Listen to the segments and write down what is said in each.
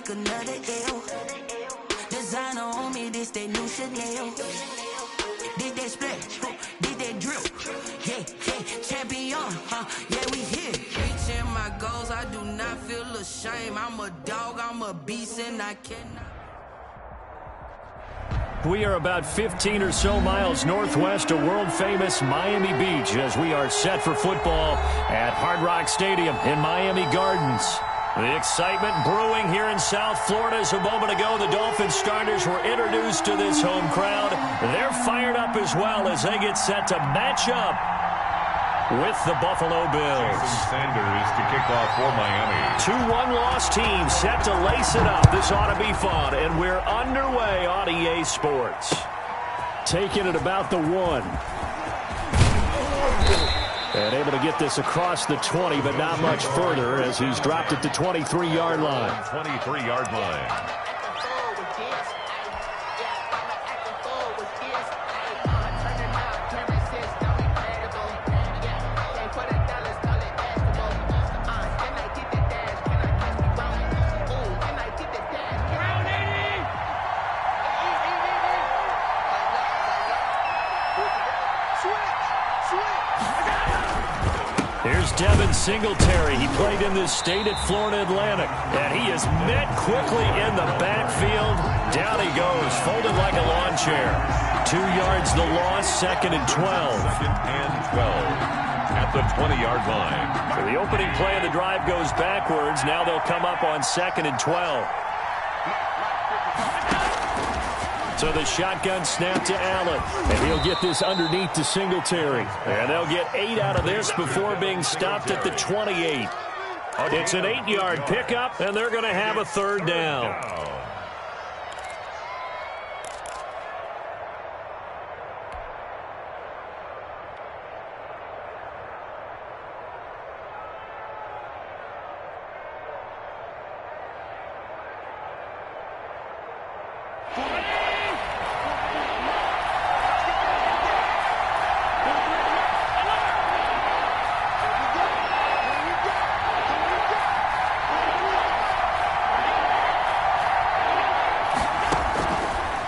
take another L. Designer on me, this they new Chanel. Did they split? Did they drill? Yeah, champion, yeah, we here. Reaching my goals, I do not feel ashamed. I'm a dog, I'm a beast, and I cannot. We are about 15 or so miles northwest of world-famous Miami Beach as we are set for football at Hard Rock Stadium in Miami Gardens. The excitement brewing here in South Florida as a moment ago the Dolphins starters were introduced to this home crowd. They're fired up as well as they get set to match up with the Buffalo Bills. Jason Sanders to kick off for Miami. 2-1 loss team set to lace it up. This ought to be fun, and we're underway on EA Sports. Taking it about the 1. And able to get this across the 20, but not much further as he's dropped it to 23-yard line. 23-yard line. Here's Devin Singletary. He played in this state at Florida Atlantic. And he is met quickly in the backfield. Down he goes, folded like a lawn chair. 2 yards the loss, 2nd and 12. 2nd and 12 at the 20-yard line. So the opening play of the drive goes backwards. Now they'll come up on 2nd and 12. So the shotgun snap to Allen, and he'll get this underneath to Singletary. And they'll get 8 out of this before being stopped at the 28. It's an 8-yard pickup, and they're going to have a 3rd down.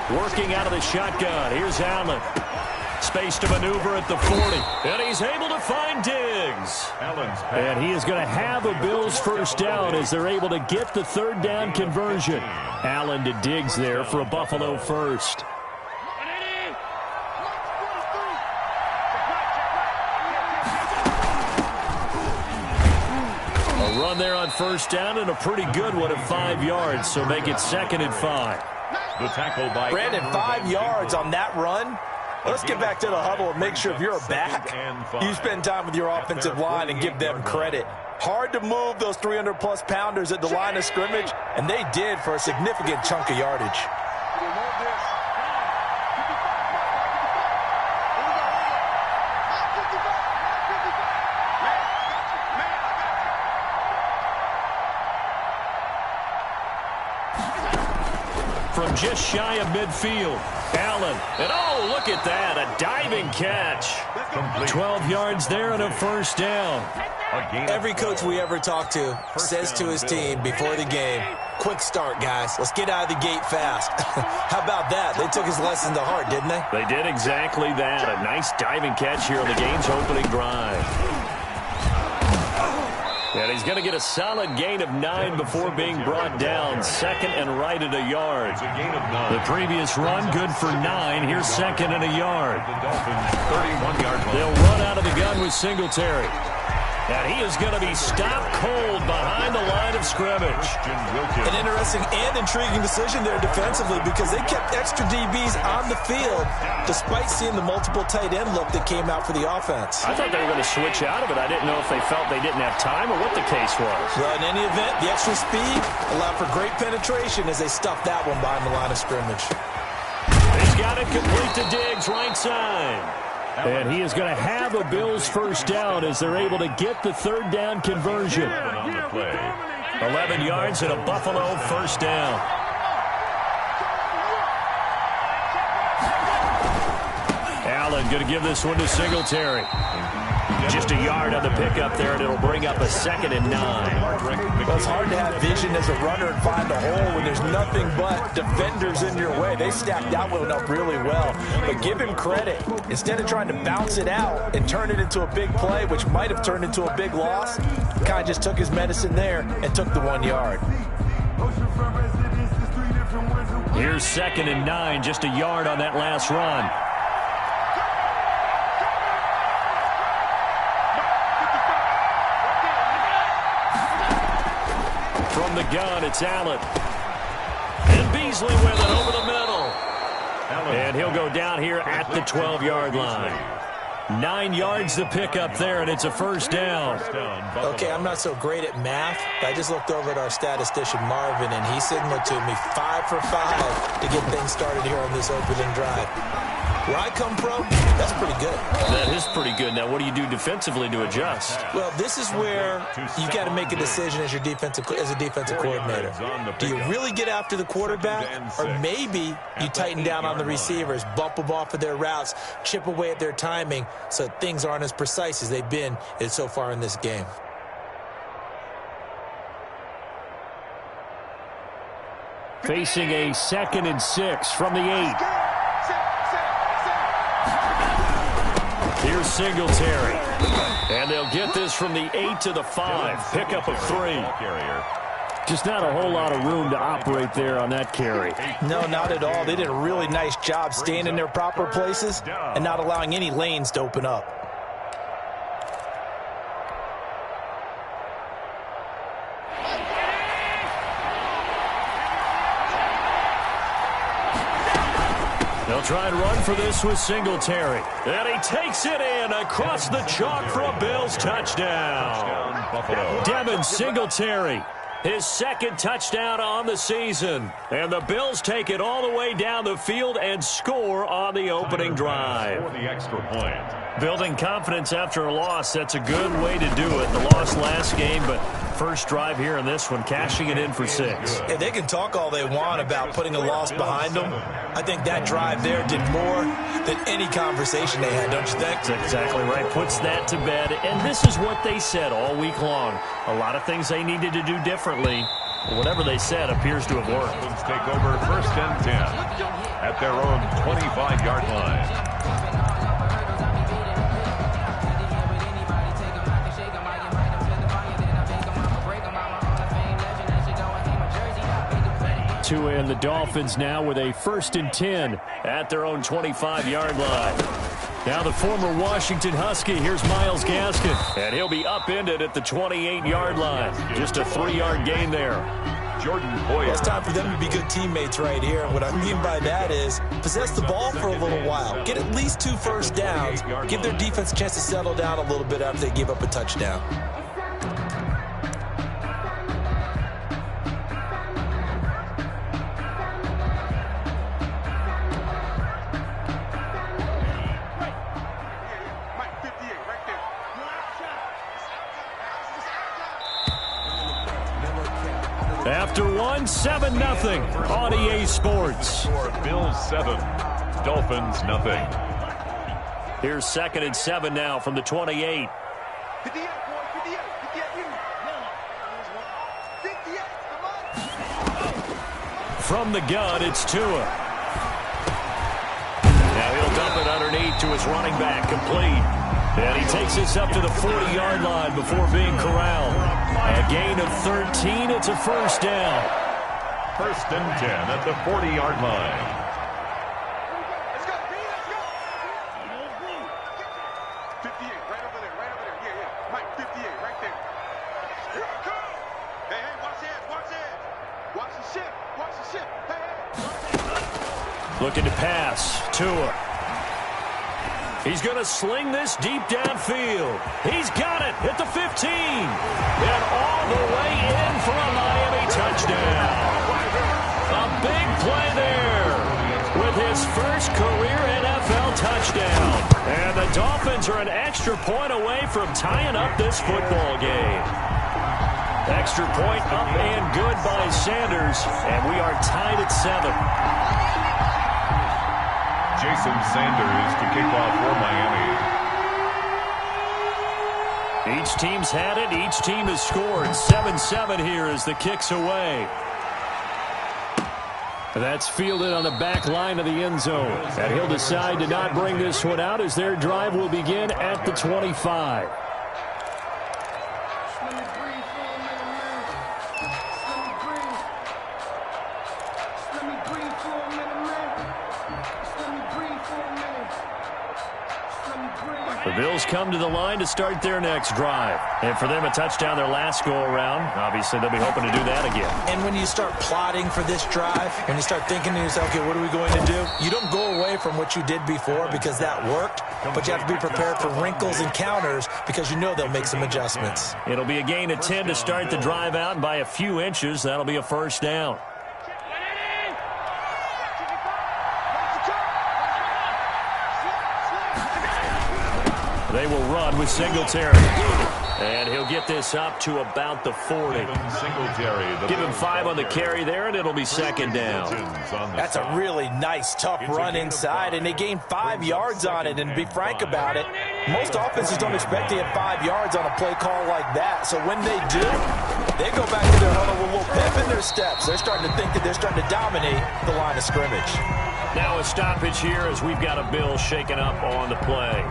Working out of the shotgun. Here's Allen. Space to maneuver at the 40. And he's able to find Diggs. And he is going to have a Bills 1st down as they're able to get the 3rd down conversion. Allen to Diggs there for a Buffalo 1st. A run there on 1st down and a pretty good one at 5 yards. So make it 2nd and 5. The tackle by Brandon, 5 yards on that run. Let's get back to the huddle and make sure if you're a back, you spend time with your offensive line and give them credit. Hard to move those 300-plus pounders at the line of scrimmage, and they did for a significant chunk of yardage. From just shy of midfield, Allen. And oh, look at that, a diving catch. 12 yards there and a 1st down. Every coach we ever talk to says to his team before the game, quick start, guys. Let's get out of the gate fast. How about that? They took his lesson to heart, didn't they? They did exactly that. A nice diving catch here on the game's opening drive. And he's going to get a solid gain of 9 before being brought down. 2nd and right at a yard. It's a gain of 9. The previous run good for 9. Here's 2nd and a yard. The Dolphins 31-yard line. They'll run out of the gun with Singletary. And he is going to be stopped cold behind the line of scrimmage. An interesting and intriguing decision there defensively because they kept extra DBs on the field despite seeing the multiple tight end look that came out for the offense. I thought they were going to switch out of it. I didn't know if they felt they didn't have time or what the case was. Well, in any event, the extra speed allowed for great penetration as they stuffed that one behind the line of scrimmage. He's got it complete to Diggs, right side. And he is going to have a Bills 1st down as they're able to get the 3rd down conversion. 11 yards and a Buffalo 1st down. Allen going to give this one to Singletary. Just a yard on the pickup there, and it'll bring up a 2nd and 9. Well, it's hard to have vision as a runner and find a hole when there's nothing but defenders in your way. They stacked that one up really well. But give him credit. Instead of trying to bounce it out and turn it into a big play, which might have turned into a big loss, kind of just took his medicine there and took the 1 yard. Here's 2nd and 9, just a yard on that last run. From the gun, it's Allen. And Beasley with it over the middle. And he'll go down here at the 12-yard line. 9 yards to pick up there, and it's a first down. Okay, I'm not so great at math, but I just looked over at our statistician, Marvin, and he signaled to me 5 for 5 to get things started here on this opening drive. Where I come from, that's pretty good. That is pretty good. Now, what do you do defensively to adjust? Well, this is where you got to make a decision as a defensive coordinator. Do you really get after the quarterback, or maybe you tighten down on the receivers, bump them off of their routes, chip away at their timing so things aren't as precise as they've been so far in this game? Facing a 2nd and 6 from the 8. Here's Singletary. And they'll get this from the 8 to the 5. Pickup of 3. Just not a whole lot of room to operate there on that carry. No, not at all. They did a really nice job staying in their proper places and not allowing any lanes to open up. They'll try and run for this with Singletary. And he takes it in across the chalk for a Bills touchdown. Devin Singletary, his 2nd touchdown on the season. And the Bills take it all the way down the field and score on the opening drive. For the extra point. Building confidence after a loss, that's a good way to do it. The loss last game, but first drive here in this one, cashing it in for 6. Yeah, they can talk all they want about putting a loss behind them. I think that drive there did more than any conversation they had, don't you think? That's exactly right. Puts that to bed. And this is what they said all week long. A lot of things they needed to do differently. Whatever they said appears to have worked. Let's take over 1st and 10 at their own 25-yard line. Tua and the Dolphins now with a 1st and 10 at their own 25-yard line. Now the former Washington Husky, here's Myles Gaskin, and he'll be upended at the 28-yard line. Just a 3-yard gain there. Jordan Boyer. It's time for them to be good teammates right here. And what I mean by that is possess the ball for a little while. Get at least 2 first downs. Give their defense a chance to settle down a little bit after they give up a touchdown. After 7-0 on EA Sports. Bills 7, Dolphins nothing. Here's 2nd and 7 now from the 28. From the gun, it's Tua. Now he'll dump it underneath to his running back, complete. And he takes this up to the 40-yard line before being corralled. A gain of 13. It's a first down. 1st and 10 at the 40-yard line. Let's go. 58, right over there. Yeah. Mike, 58, right there. Here we go. Hey, watch it. Watch the ship. Hey. Looking to pass. Tua. He's going to sling this deep downfield. He's got it at the 15. And all the way in for a Miami touchdown. A big play there with his first career NFL touchdown. And the Dolphins are an extra point away from tying up this football game. Extra point up and good by Sanders. And we are tied at 7. Jason Sanders to kick off for Miami. Each team's had it. Each team has scored. 7-7 here as the kick's away. That's fielded on the back line of the end zone. And he'll decide to not bring this one out as their drive will begin at the 25. The Bills come to the line to start their next drive. And for them, a touchdown their last go-around. Obviously, they'll be hoping to do that again. And when you start plotting for this drive, when you start thinking to yourself, okay, what are we going to do? You don't go away from what you did before because that worked, but you have to be prepared for wrinkles and counters because you know they'll make some adjustments. It'll be a gain of 10 to start the drive out, and by a few inches, that'll be a first down. They will run with Singletary. And he'll get this up to about the 40. Give him 5 on the carry there, and it'll be second down. That's a really nice, tough run inside, and they gained 5 yards on it. And to be frank about it, most offenses don't expect to get 5 yards on a play call like that. So when they do, they go back to their huddle with a little pep in their steps. They're starting to think that they're starting to dominate the line of scrimmage. Now a stoppage here as we've got a Bill shaken up on the play.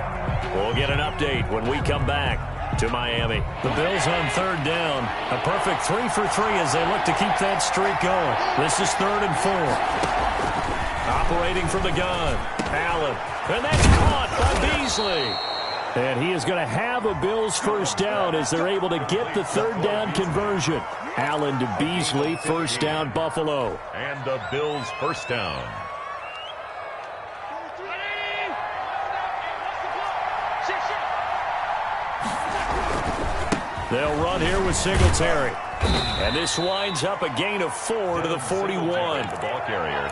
We'll get an update when we come back to Miami. The Bills on third down. A perfect 3 for 3 as they look to keep that streak going. This is 3rd and 4. Operating from the gun. Allen. And that's caught by Beasley. And he is going to have a Bills first down as they're able to get the third down conversion. Allen to Beasley. First down, Buffalo. And the Bills first down. They'll run here with Singletary. And this winds up a gain of 4 to the 41. The ball carrier.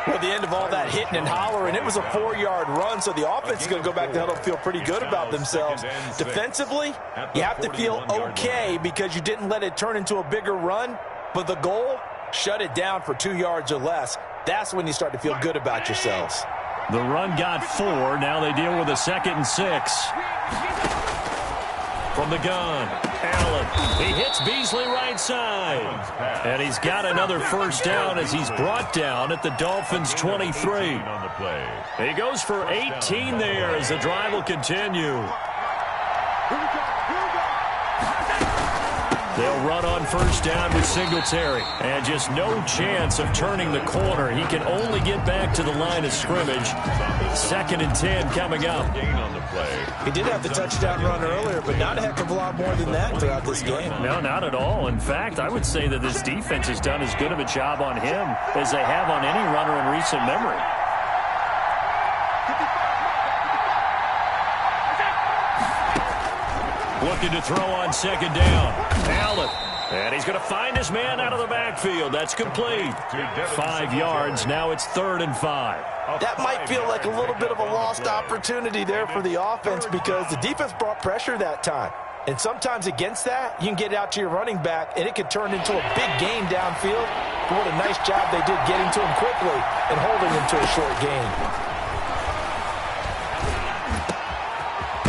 Well, the end of all that hitting and hollering, it was a 4-yard run, so the offense is going to go back to huddle and feel pretty good about themselves. Defensively, you have to feel okay because you didn't let it turn into a bigger run, but the goal, shut it down for 2 yards or less. That's when you start to feel good about yourselves. The run got 4. Now they deal with a 2nd and 6. From the gun, Allen. He hits Beasley right side. And he's got another first down as he's brought down at the Dolphins' 23. He goes for 18 there as the drive will continue. They'll run on first down with Singletary. And just no chance of turning the corner. He can only get back to the line of scrimmage. 2nd and 10 coming up. He did have the touchdown run earlier, but not a heck of a lot more than that throughout this game. No, not at all. In fact, I would say that this defense has done as good of a job on him as they have on any runner in recent memory. Looking to throw on 2nd down. Allen. And he's going to find his man out of the backfield. That's complete. 5 yards. Now it's 3rd and 5. That might feel like a little bit of a lost opportunity there for the offense because the defense brought pressure that time. And sometimes against that, you can get out to your running back, and it could turn into a big gain downfield. But what a nice job they did getting to him quickly and holding him to a short gain.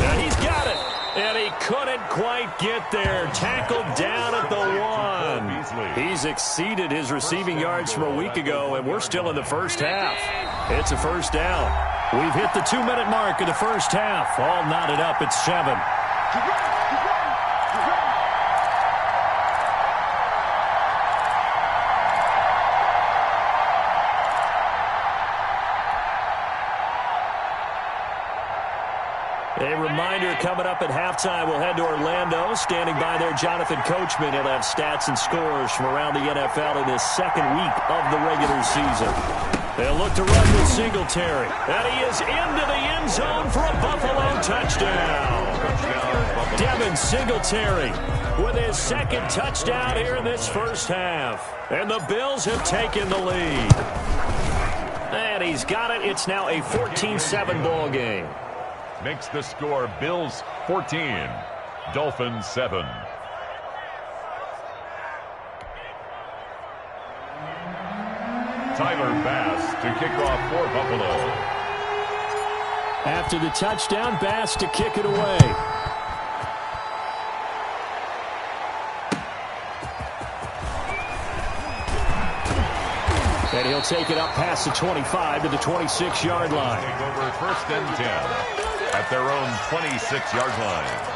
Now he's got it. And he couldn't quite get there. Tackled down at the 1. He's exceeded his receiving yards from a week ago, and we're still in the first half. It's a first down. We've hit the 2-minute mark of the first half. All knotted up at 7. A reminder coming up at halftime, we'll head to Orlando. Standing by there, Jonathan Coachman. He'll have stats and scores from around the NFL in this 2nd week of the regular season. They'll look to run with Singletary. And he is into the end zone for a Buffalo touchdown. Devin Singletary with his 2nd touchdown here in this first half. And the Bills have taken the lead. And he's got it. It's now a 14-7 ball game. Makes the score Bills 14, Dolphins 7. Tyler Bass to kick off for Buffalo. After the touchdown, Bass to kick it away. And he'll take it up past the 25 to the 26-yard line. Take over 1st and 10 at their own 26-yard line.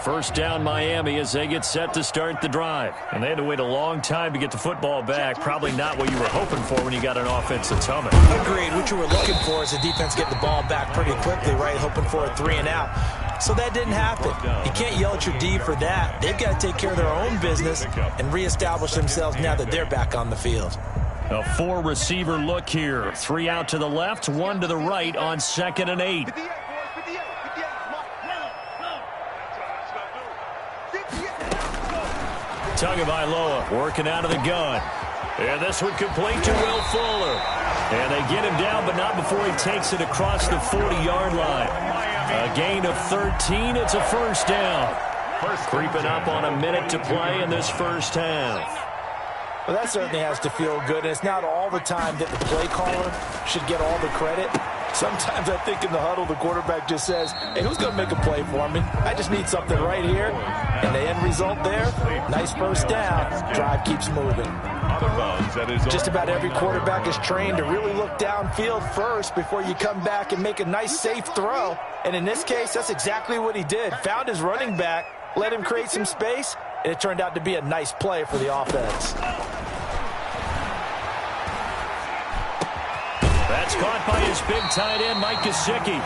First down Miami as they get set to start the drive. And they had to wait a long time to get the football back. Probably not what you were hoping for when you got an offense that's humming. Agreed. What you were looking for is the defense getting the ball back pretty quickly, right? Hoping for a 3 and out. So that didn't happen. You can't yell at your D for that. They've got to take care of their own business and reestablish themselves now that they're back on the field. A 4-receiver look here. 3 out to the left, 1 to the right on 2nd and 8. Tagovailoa working out of the gun. And this one complete to Will Fuller. And they get him down, but not before he takes it across the 40-yard line. A gain of 13. It's a first down. Creeping up on a minute to play in this first half. Well, that certainly has to feel good. And it's not all the time that the play caller should get all the credit. Sometimes I think in the huddle, the quarterback just says, hey, who's going to make a play for me? I just need something right here. And the end result there, nice first down. Drive keeps moving. Just about every quarterback is trained to really look downfield first before you come back and make a nice, safe throw. And in this case, that's exactly what he did. Found his running back, let him create some space, and it turned out to be a nice play for the offense. That's caught by his big tight end, Mike Gesicki.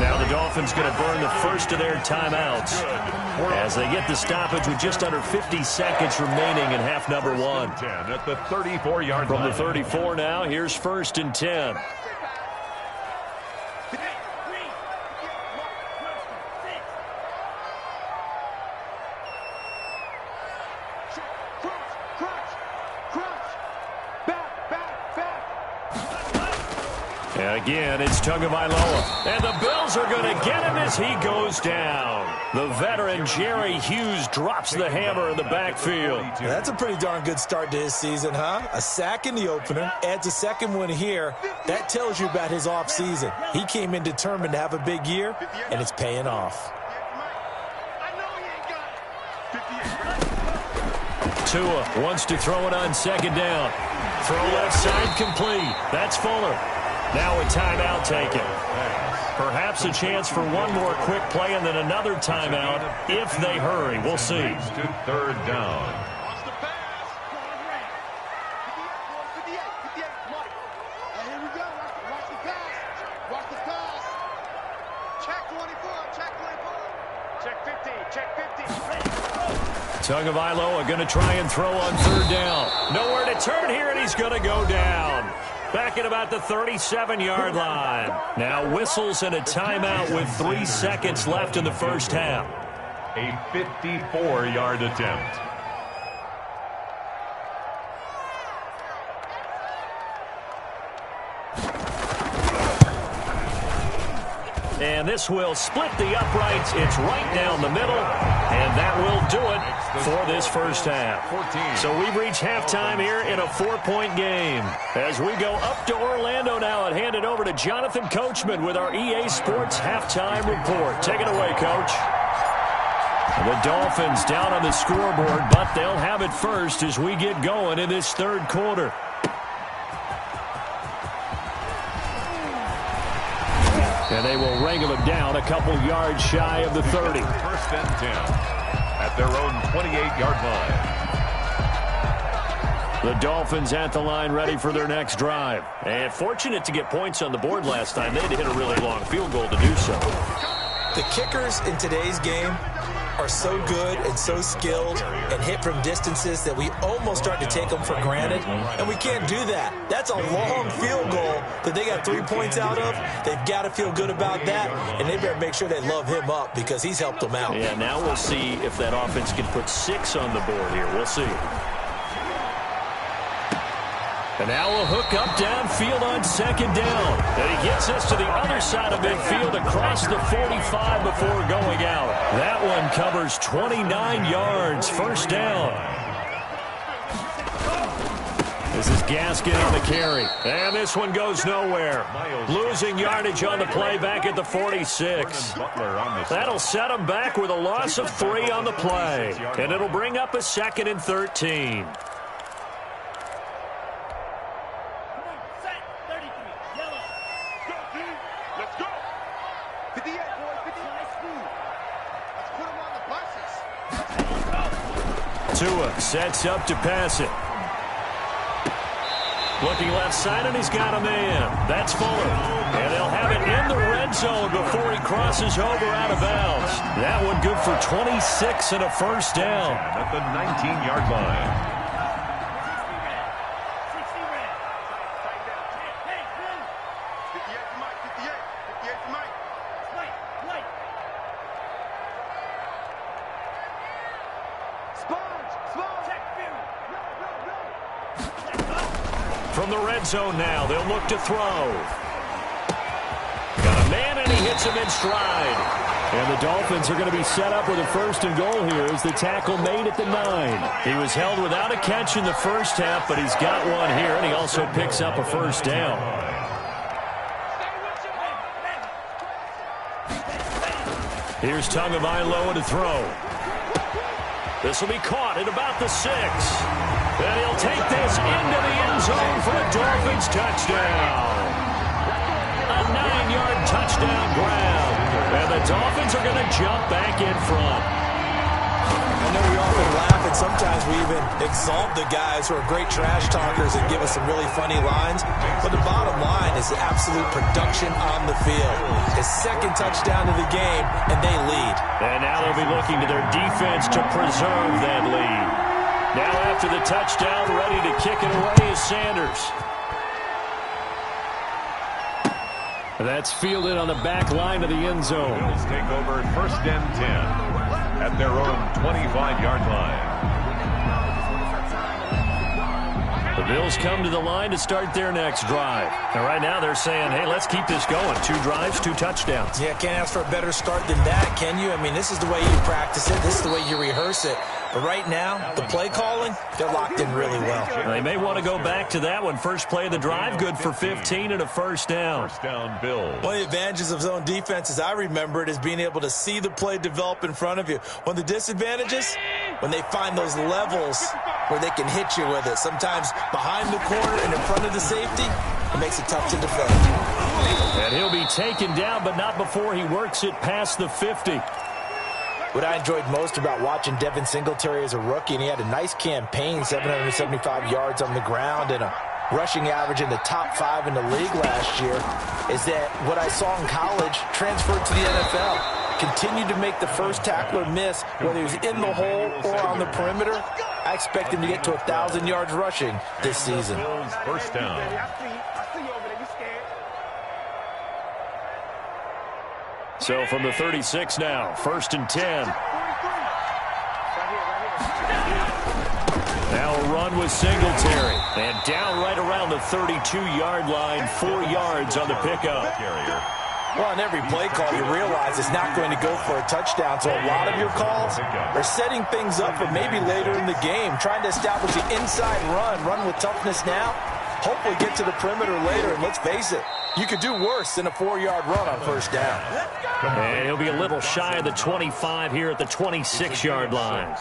Now the Dolphins going to burn the first of their timeouts as they get the stoppage with just under 50 seconds remaining in half number 1. At the 34-yard line. From the 34 now, here's 1st and 10. And again, it's Tagovailoa. And the Bills are going to get him as he goes down. The veteran Jerry Hughes drops the hammer in the backfield. Yeah, that's a pretty darn good start to his season, huh? A sack in the opener, adds a second one here. That tells you about his offseason. He came in determined to have a big year, and it's paying off. Tua wants to throw it on 2nd down. Throw left side complete. That's Fuller. Now a timeout taken. Perhaps a chance for one more quick play and then another timeout if they hurry. We'll see. To 3rd down. Watch the pass. Check 24. Check 24. Check 15. Check 15. Tagovailoa going to try and throw on 3rd down. Nowhere to turn here, and he's going to go down. Back at about the 37-yard line. Now whistles and a timeout with 3 seconds left in the first half. A 54-yard attempt. And this will split the uprights. It's right down the middle. And that will do it for this first half. So we've reached halftime here in a 4-point game. As we go up to Orlando now and hand it over to Jonathan Coachman with our EA Sports halftime report. Take it away, Coach. The Dolphins down on the scoreboard, but they'll have it first as we get going in this 3rd quarter. And they will wrangle him down a couple yards shy of the 30. 1st and 10 at their own 28-yard line. The Dolphins at the line ready for their next drive. And fortunate to get points on the board last time. They had to hit a really long field goal to do so. The kickers in today's game are so good and so skilled and hit from distances that we almost start to take them for granted, and we can't do that. That's a long field goal that they got 3 points out of. They've got to feel good about that, and they better make sure they love him up because he's helped them out. Yeah, now we'll see if that offense can put 6 on the board here. We'll see. And now we'll hook up downfield on 2nd down. And he gets us to the other side of midfield across the 45 before going out. That one covers 29 yards. First down. This is Gaskin on the carry. And this one goes nowhere. Losing yardage on the play back at the 46. That'll set them back with a loss of 3 on the play. And it'll bring up a 2nd and 13. Let's go. 58, boys. 58. Let's put them on the buses. Tua sets up to pass it. Looking left side, and he's got a man. That's Fuller. And they'll have it in the red zone before he crosses over out of bounds. That one good for 26 and a first down. At the 19-yard line. From the red zone now, they'll look to throw. Got a man, and he hits him in stride. And the Dolphins are going to be set up with a 1st and goal here as the tackle made at the 9. He was held without a catch in the first half, but he's got one here, and he also picks up a first down. Here's Tagovailoa to throw. This will be caught at about the 6. And he'll take this into the end zone for a Dolphins touchdown. A 9-yard touchdown grab. And the Dolphins are going to jump back in front. I know we often laugh, and sometimes we even exalt the guys who are great trash talkers and give us some really funny lines. But the bottom line is the absolute production on the field. His 2nd touchdown of the game, and they lead. And now they'll be looking to their defense to preserve that lead. Now after the touchdown, ready to kick it away is Sanders. That's fielded on the back line of the end zone. Bills take over 1st and 10 at their own 25-yard line. The Bills come to the line to start their next drive. And right now they're saying, hey, let's keep this going. 2 drives, 2 touchdowns. Yeah, can't ask for a better start than that, can you? I mean, this is the way you practice it. This is the way you rehearse it. But right now, the play calling, they're locked in really well. They may want to go back to that one. First play of the drive, good for 15 and a first down. First down, Bills. One of the advantages of zone defense, as I remember it, is being able to see the play develop in front of you. One of the disadvantages, when they find those levels where they can hit you with it. Sometimes behind the corner and in front of the safety, it makes it tough to defend. And he'll be taken down, but not before he works it past the 50. What I enjoyed most about watching Devin Singletary as a rookie, and he had a nice campaign, 775 yards on the ground and a rushing average in the top 5 in the league last year, is that what I saw in college transferred to the NFL. Continued to make the first tackler miss, whether he's in the hole or on the perimeter. I expect him to get to 1,000 yards rushing this season. Bills first down. So from the 36 now, 1st and 10. Now a run with Singletary. And down right around the 32-yard line, 4 yards on the pickup. Well, on every play call, you realize it's not going to go for a touchdown. So a lot of your calls are setting things up for maybe later in the game, trying to establish the inside run with toughness now, hopefully get to the perimeter later. And let's face it, you could do worse than a 4-yard run on first down. And he'll be a little shy of the 25 here at the 26-yard line.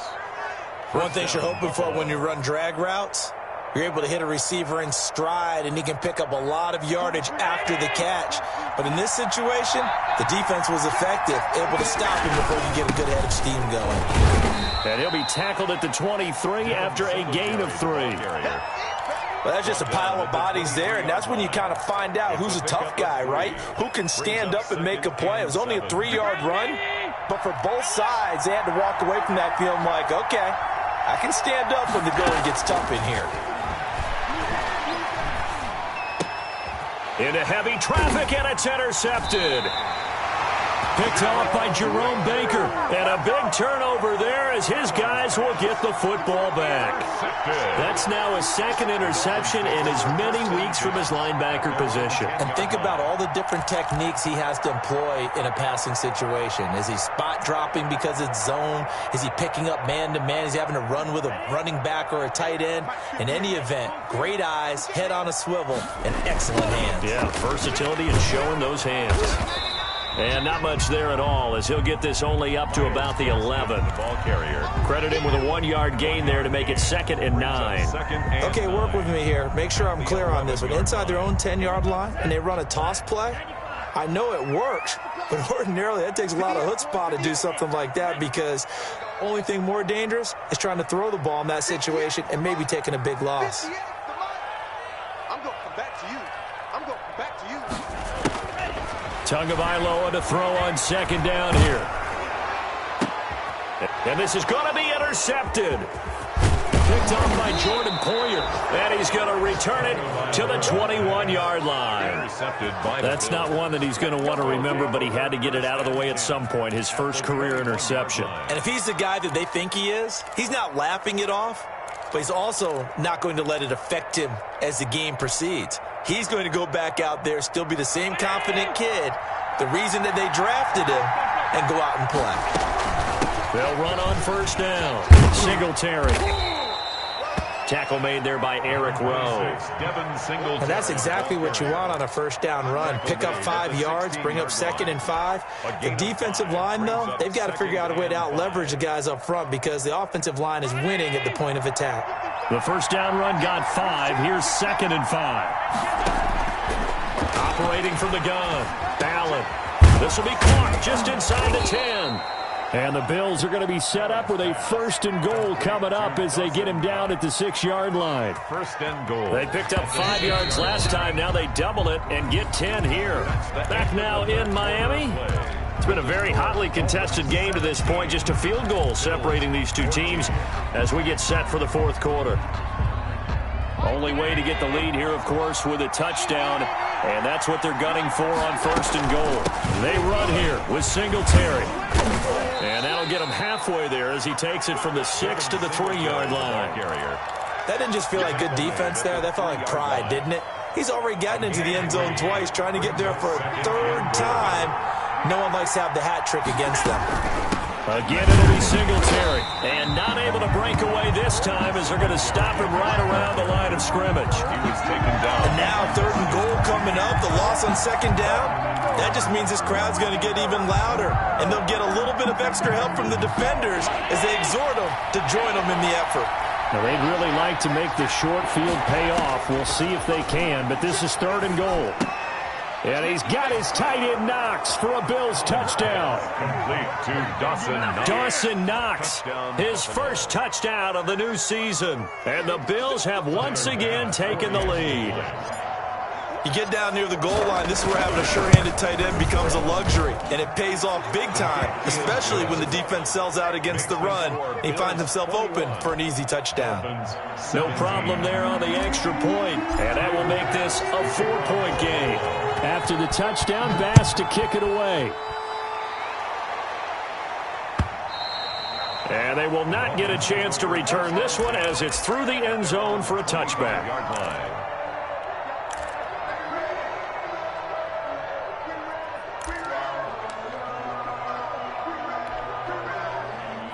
One thing you're hoping for when you run drag routes, you're able to hit a receiver in stride, and he can pick up a lot of yardage after the catch. But in this situation, the defense was effective, able to stop him before he could get a good head of steam going. And he'll be tackled at the 23 after a gain of 3. Well, that's just a pile of bodies there, and that's when you kind of find out who's a tough guy, right? Who can stand up and make a play. It was only a 3-yard run, but for both sides, they had to walk away from that feeling like, okay, I can stand up when the going gets tough in here. Into heavy traffic, and it's intercepted. Picked off by Jerome Baker. And a big turnover there as his guys will get the football back. That's now his second interception in as many weeks from his linebacker position. And think about all the different techniques he has to employ in a passing situation. Is he spot dropping because it's zone? Is he picking up man-to-man? Is he having to run with a running back or a tight end? In any event, great eyes, head on a swivel, and excellent hands. Yeah, versatility and showing those hands. And not much there at all as he'll get this only up to about the 11. Ball carrier. Credit him with a 1-yard gain there to make it 2nd and 9. Okay, work with me here. Make sure I'm clear on this one. Inside their own 10-yard line, and they run a toss play. I know it works, but ordinarily that takes a lot of chutzpah to do something like that because the only thing more dangerous is trying to throw the ball in that situation and maybe taking a big loss. I'm going to come back to you. I'm going to come back to you. Tagovailoa to throw on 2nd down here. And this is going to be intercepted. Picked off by Jordan Poyer. And he's going to return it to the 21-yard line. That's not one that he's going to want to remember, but he had to get it out of the way at some point, his first career interception. And if he's the guy that they think he is, he's not laughing it off, but he's also not going to let it affect him as the game proceeds. He's going to go back out there, still be the same confident kid, the reason that they drafted him, and go out and play. They'll run on 1st down. Singletary. Tackle made there by Eric Rowe. And that's exactly what you want on a 1st down run. Pick up 5 yards, bring up 2nd and 5. The defensive line, though, they've got to figure out a way to out-leverage the guys up front because the offensive line is winning at the point of attack. The 1st down run got 5. Here's 2nd and 5. Operating from the gun. Allen. This will be caught just inside the 10. And the Bills are going to be set up with a 1st and goal coming up as they get him down at the 6-yard line. 1st and goal. They picked up 5 yards last time. Now they double it and get 10 here. Back now in Miami. It's been a very hotly contested game to this point. Just a field goal separating these two teams as we get set for the 4th quarter. Only way to get the lead here, of course, with a touchdown. And that's what they're gunning for on 1st and goal. They run here with Singletary. And that'll get him halfway there as he takes it from the 6 to the 3-yard line. That didn't just feel like good defense there. That felt like pride, didn't it? He's already gotten into the end zone twice, trying to get there for a 3rd time. No one likes to have the hat trick against them. Again, it'll be Singletary. And not able to break away this time as they're going to stop him right around the line of scrimmage. He was taken down. And now 3rd and goal coming up. The loss on 2nd down. That just means this crowd's going to get even louder. And they'll get a little bit of extra help from the defenders as they exhort them to join them in the effort. Now, they'd really like to make the short field pay off. We'll see if they can, but this is 3rd and goal. And he's got his tight end Knox for a Bills touchdown. Complete to Dawson Knox. Dawson Knox, his first touchdown of the new season. And the Bills have once again taken the lead. You get down near the goal line, this is where having a sure-handed tight end becomes a luxury. And it pays off big time, especially when the defense sells out against the run. And he finds himself open for an easy touchdown. No problem there on the extra point. And that will make this a 4-point game. After the touchdown, Bass to kick it away. And they will not get a chance to return this one as it's through the end zone for a touchback.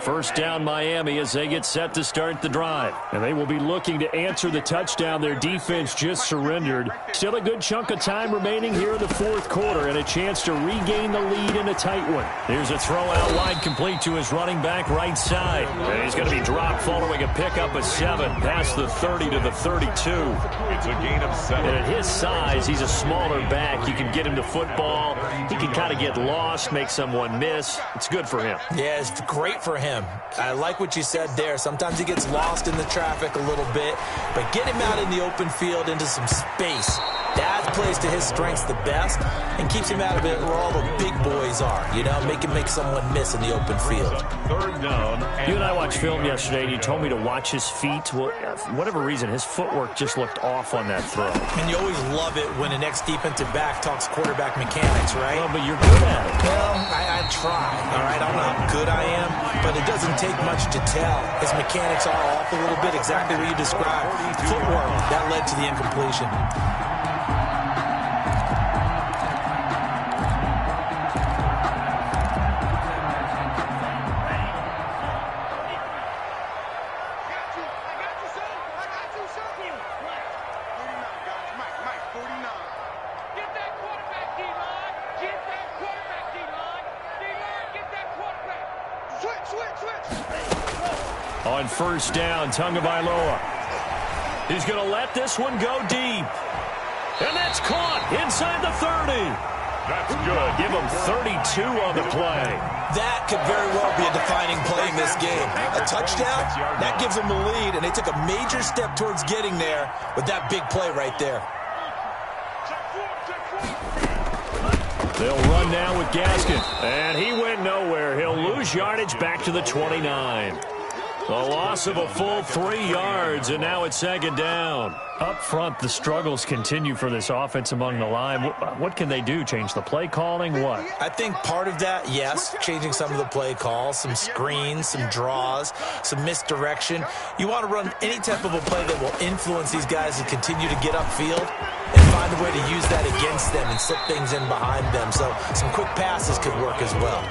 First down Miami as they get set to start the drive. And they will be looking to answer the touchdown their defense just surrendered. Still a good chunk of time remaining here in the 4th quarter and a chance to regain the lead in a tight one. Here's a throw out wide complete to his running back right side. And he's going to be dropped following a pickup of 7 past the 30 to the 32. It's a gain of 7. And at his size, he's a smaller back. You can get him to football. He can kind of get lost, make someone miss. It's good for him. Yeah, it's great for him. him. I like what you said there. Sometimes he gets lost in the traffic a little bit, but get him out in the open field into some space. That plays to his strengths the best and keeps him out of it where all the big boys are, you know, make someone miss in the open field. Third down. You and I watched film yesterday, and you told me to watch his feet. Well, for whatever reason, his footwork just looked off on that throw. And you always love it when an ex-defensive back talks quarterback mechanics, right? Well, but you're good at it. Well, I try, all right? I don't know how good I am, but it doesn't take much to tell. His mechanics are off a little bit, exactly what you described. Footwork, that led to the incompletion. On first down, Tagovailoa. He's going to let this one go deep. And that's caught inside the 30. That's good. Give him 32 on the play. That could very well be a defining play in this game. A touchdown, that gives them the lead, and they took a major step towards getting there with that big play right there. They'll run now with Gaskin. And he went nowhere. He'll lose yardage back to the 29. A loss of a full 3 yards, and now it's second down. Up front, the struggles continue for this offense among the line. What can they do? Change the play calling? What? I think part of that, yes, changing some of the play calls, some screens, some draws, some misdirection. You want to run any type of a play that will influence these guys to continue to get upfield and find a way to use that against them and slip things in behind them. So some quick passes could work as well.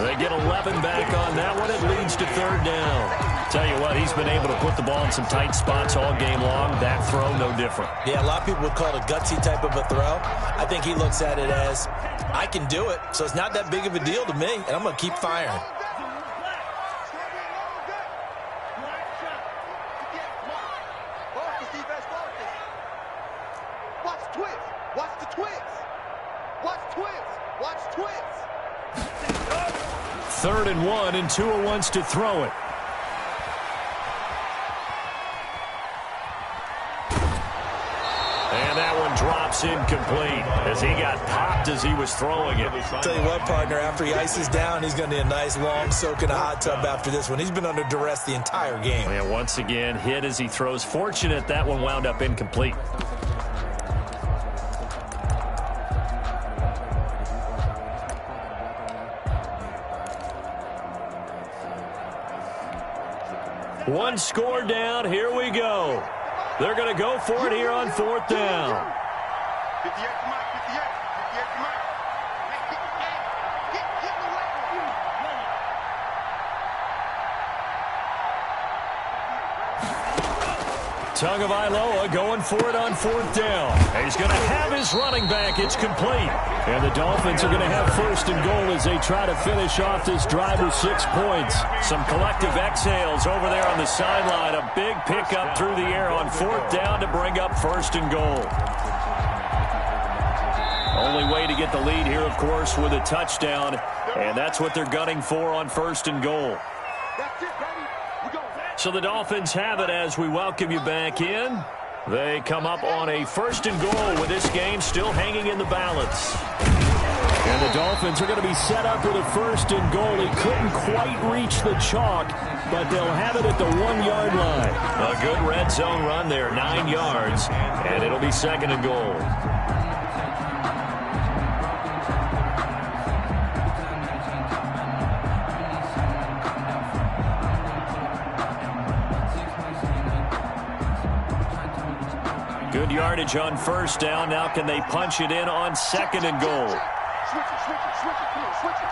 They get 11 back on that one. It leads to third down. Tell you what, he's been able to put the ball in some tight spots all game long. That throw, no different. Yeah, a lot of people would call it a gutsy type of a throw. I think he looks at it as, I can do it, so it's not that big of a deal to me, and I'm going to keep firing. Third and 1, and Tua wants to throw it. And that one drops incomplete as he got popped as he was throwing it. Tell you what, partner, after he ices down, he's going to need a nice long soak in a hot tub after this one. He's been under duress the entire game. And once again, hit as he throws. Fortunate that one wound up incomplete. One score down. Here we go. They're going to go for it here on fourth down. 58 to Mike, 58 to Mike. Tagovailoa going for it on fourth down. He's going to have his running back. It's complete. And the Dolphins are going to have first and goal as they try to finish off this drive with 6 points. Some collective exhales over there on the sideline. A big pickup through the air on fourth down to bring up first and goal. Only way to get the lead here, of course, with a touchdown. And that's what they're gunning for on first and goal. That's it, baby. We go. So the Dolphins have it as we welcome you back in. They come up on a first and goal with this game still hanging in the balance. And the Dolphins are going to be set up with a first and goal. He couldn't quite reach the chalk, but they'll have it at the 1 yard line. A good red zone run there, 9 yards, and it'll be second and goal. Good yardage on first down. Now can they punch it in on second and goal? Switch it. Come on, switch it.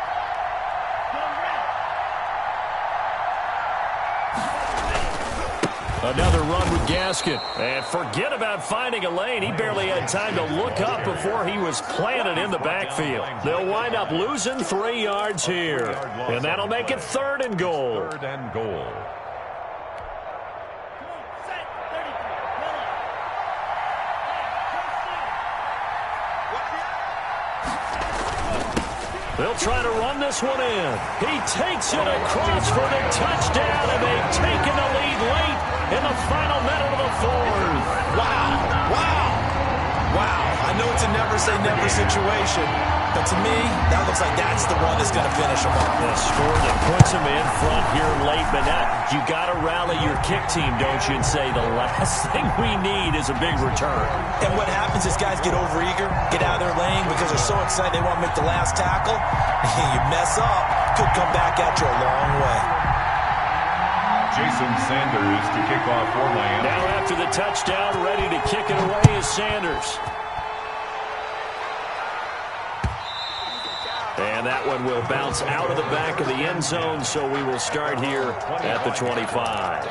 Another run with Gaskin. And forget about finding a lane. He barely had time to look up before he was planted in the backfield. They'll wind up losing 3 yards here. And that'll make it third and goal. Third and goal. They'll try to run this one in. He takes it across for the touchdown, and they've taken the lead late in the final minute of the fourth. Wow, wow, wow. I know it's a never-say-never situation, but to me, that looks like that's the one that's going to finish them off. The score that puts them in front here late, but now you got to rally your kick team, don't you, and say the last thing we need is a big return. And what happens is guys get overeager, get out of their lane because they're so excited they want to make the last tackle. You mess up, could come back at you a long way. Jason Sanders to kick off for Miami. Now after the touchdown, ready to kick it away is Sanders. And that one will bounce out of the back of the end zone, so we will start here at the 25.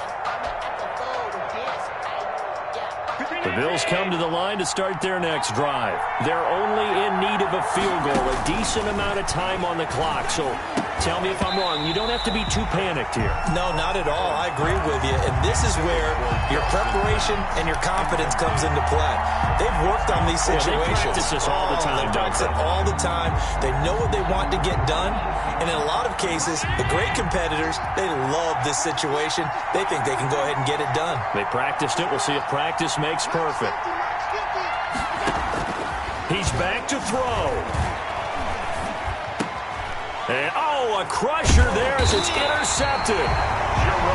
The Bills come to the line to start their next drive. They're only in need of a field goal, a decent amount of time on the clock. So tell me if I'm wrong. You don't have to be too panicked here. No, not at all. I agree with you. And this is where your preparation and your confidence comes into play. They've worked on these situations. They practice this all the time, They practice it all the time. They know what they want to get done. And in a lot of cases, the great competitors, they love this situation. They think they can go ahead and get it done. They practiced it. We'll see if practice makes perfect. He's back to throw. And, a crusher there as it's intercepted.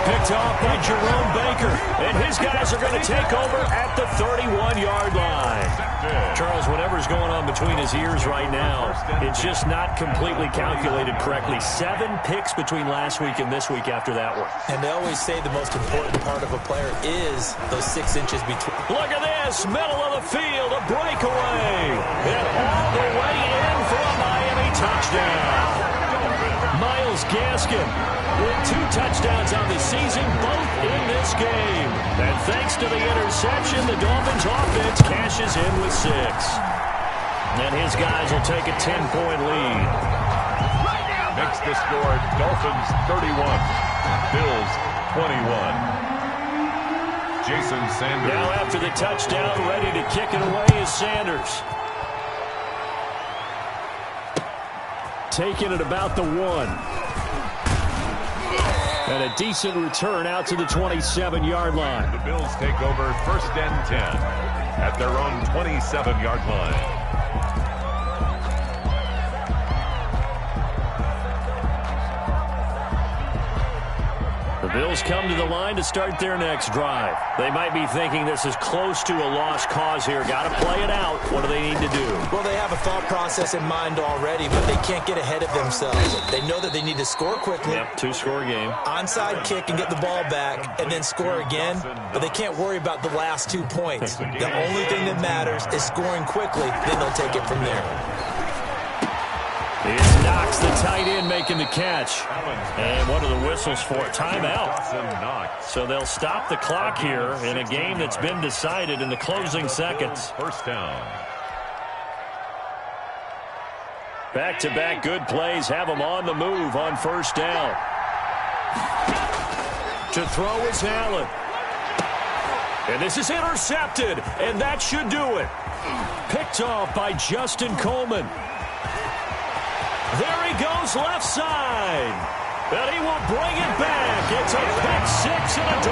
Picked off by Jerome Baker. And his guys are going to take over at the 31-yard line. Charles, whatever's going on between his ears right now, it's just not completely calculated correctly. 7 picks between last week and this week after that one. And they always say the most important part of a player is those 6 inches between. Look at this, middle of the field, a breakaway. And all the way in for a Miami touchdown. Myles Gaskin with 2 touchdowns on the season, both in this game. And thanks to the interception, the Dolphins offense cashes in with 6. And his guys will take a 10-point lead. Next to score, Dolphins 31, Bills 21. Jason Sanders. Now after the touchdown, ready to kick it away is Sanders. Taking it about the 1. And a decent return out to the 27-yard line. The Bills take over 1st and 10 at their own 27-yard line. The Bills come to the line to start their next drive. They might be thinking this is close to a lost cause here. Got to play it out. What do they need to do? Well, they have a thought process in mind already, but they can't get ahead of themselves. They know that they need to score quickly. Yep, 2-score game. Onside kick and get the ball back and then score again, but they can't worry about the last 2 points. The only thing that matters is scoring quickly, then they'll take it from there. It's Knox, the tight end, making the catch. And what are the whistles for? Timeout. So they'll stop the clock here in a game that's been decided in the closing seconds. 1st down. Back-to-back good plays have them on the move on 1st down. To throw is Allen. And this is intercepted, and that should do it. Picked off by Justin Coleman. There he goes left side. And he will bring it back. It's a pick 6 and a